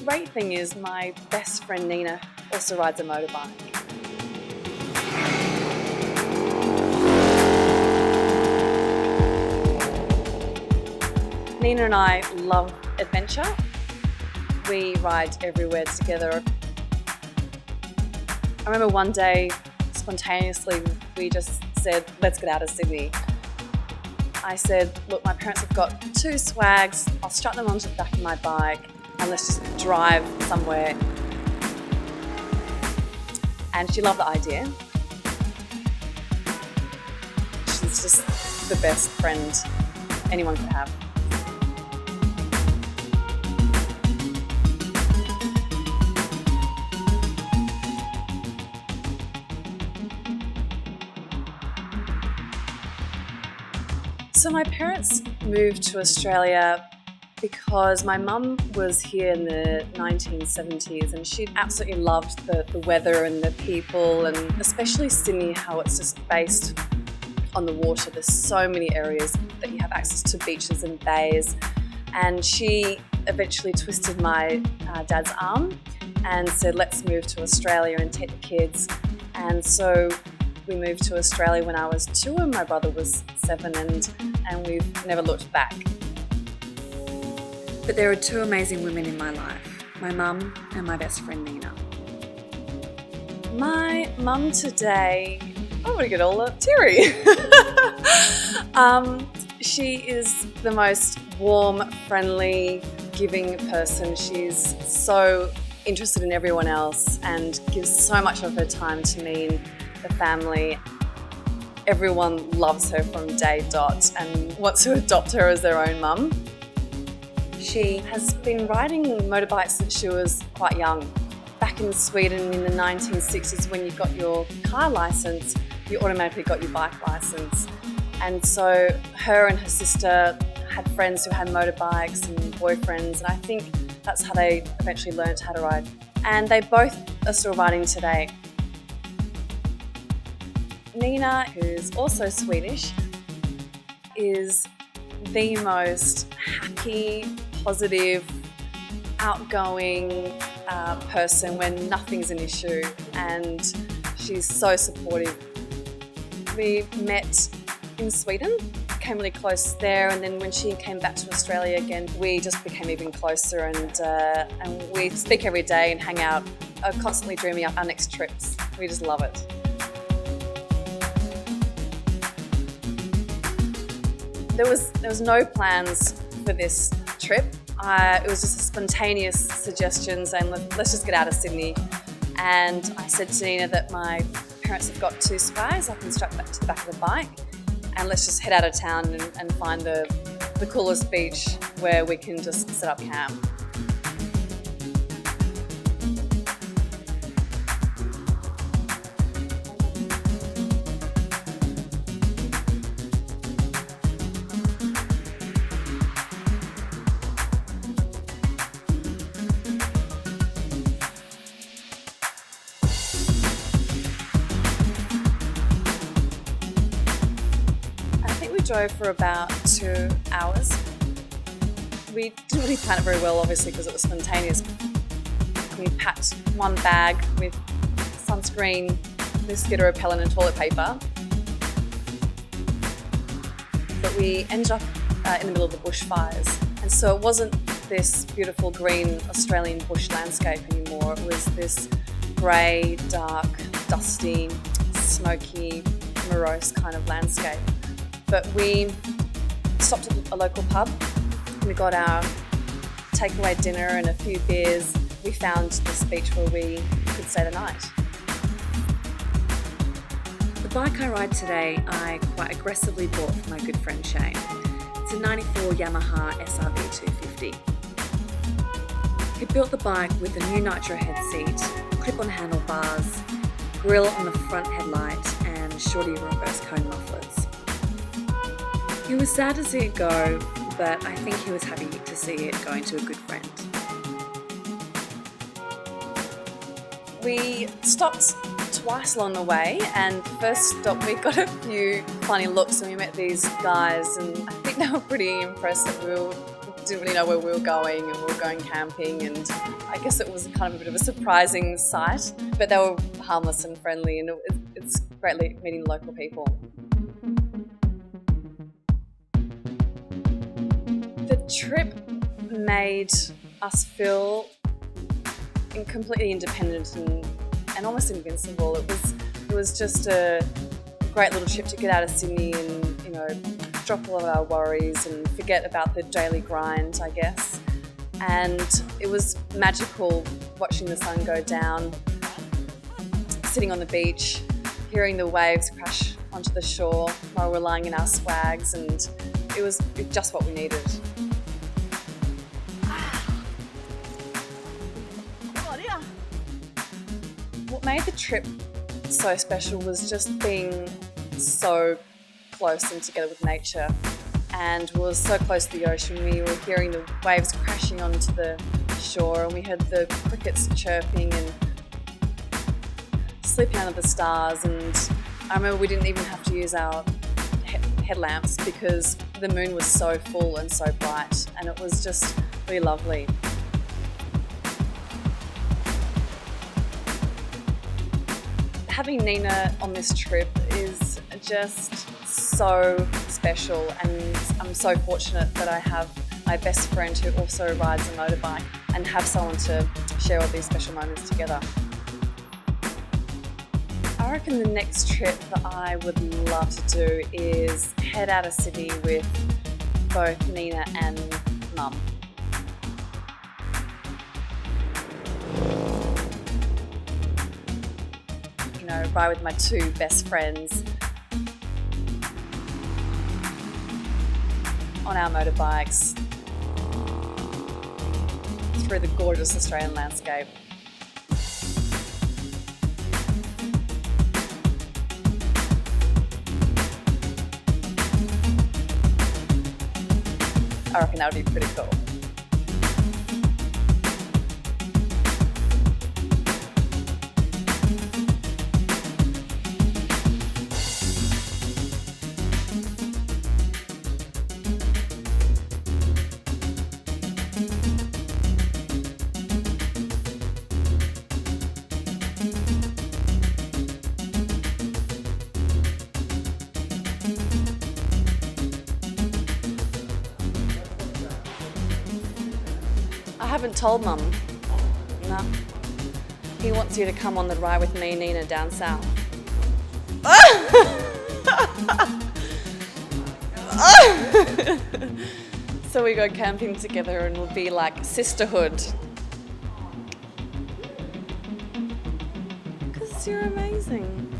great thing is my best friend Nina also rides a motorbike. Nina and I love adventure. We ride everywhere together. I remember one day, spontaneously, we just said, let's get out of Sydney. I said, look, my parents have got 2 swags, I'll strap them onto the back of my bike and let's just drive somewhere. And she loved the idea. She's just the best friend anyone could have. So my parents moved to Australia because my mum was here in the 1970s and she absolutely loved the weather and the people, and especially Sydney, how it's just based on the water. There's so many areas that you have access to beaches and bays. And she eventually twisted my dad's arm and said, let's move to Australia and take the kids. And so we moved to Australia when I was 2 and my brother was 7, and we've never looked back. But there are 2 amazing women in my life, my mum and my best friend Nina. My mum today, I'm going to get all teary. She is the most warm, friendly, giving person. She's so interested in everyone else and gives so much of her time to me and the family. Everyone loves her from day dot and wants to adopt her as their own mum. She has been riding motorbikes since she was quite young. Back in Sweden in the 1960s, when you got your car license, you automatically got your bike license. And so her and her sister had friends who had motorbikes and boyfriends, and I think that's how they eventually learnt how to ride. And they both are still riding today. Nina, who's also Swedish, is the most happy, positive, outgoing person when nothing's an issue, and she's so supportive. We met in Sweden, came really close there, and then when she came back to Australia again, we just became even closer, and we speak every day and hang out, constantly dreaming up our next trips. We just love it. There was no plans for this trip. It was just spontaneous suggestions and let's just get out of Sydney. And I said to Nina that my parents have got 2 swags I can strap back to the back of the bike, and let's just head out of town and find the coolest beach where we can just set up camp. We drove for about 2 hours. We didn't really plan it very well, obviously, because it was spontaneous. We packed 1 bag with sunscreen, mosquito repellent and toilet paper. But we ended up in the middle of the bushfires. And so it wasn't this beautiful green Australian bush landscape anymore. It was this grey, dark, dusty, smoky, morose kind of landscape. But we stopped at a local pub. We got our takeaway dinner and a few beers. We found this beach where we could stay the night. The bike I ride today, I quite aggressively bought for my good friend Shane. It's a 94 Yamaha SRV250. He built the bike with a new nitro head seat, clip-on handlebars, grille on the front headlight, and shorty reverse cone mufflers. He was sad to see it go, but I think he was happy to see it going to a good friend. We stopped twice along the way, and the first stop we got a few funny looks and we met these guys, and I think they were pretty impressed that we didn't really know where we were going, and we were going camping, and I guess it was kind of a bit of a surprising sight, but they were harmless and friendly, and it's great meeting local people. The trip made us feel completely independent and almost invincible. It was just a great little trip to get out of Sydney and, you know, drop all of our worries and forget about the daily grind, I guess. And it was magical watching the sun go down, sitting on the beach, hearing the waves crash onto the shore while we're lying in our swags, and it was just what we needed. What made the trip so special was just being so close and together with nature, and we were so close to the ocean. We were hearing the waves crashing onto the shore, and we heard the crickets chirping and sleeping under the stars. And I remember we didn't even have to use our headlamps because the moon was so full and so bright, and it was just really lovely. Having Nina on this trip is just so special, and I'm so fortunate that I have my best friend who also rides a motorbike and have someone to share all these special moments together. I reckon the next trip that I would love to do is head out of Sydney with both Nina and Mum. You know, ride with my two best friends on our motorbikes through the gorgeous Australian landscape. I reckon that would be pretty cool. I haven't told Mum. No. He wants you to come on the ride with me and Nina down south. So we go camping together and we'll be like sisterhood. Because you're amazing.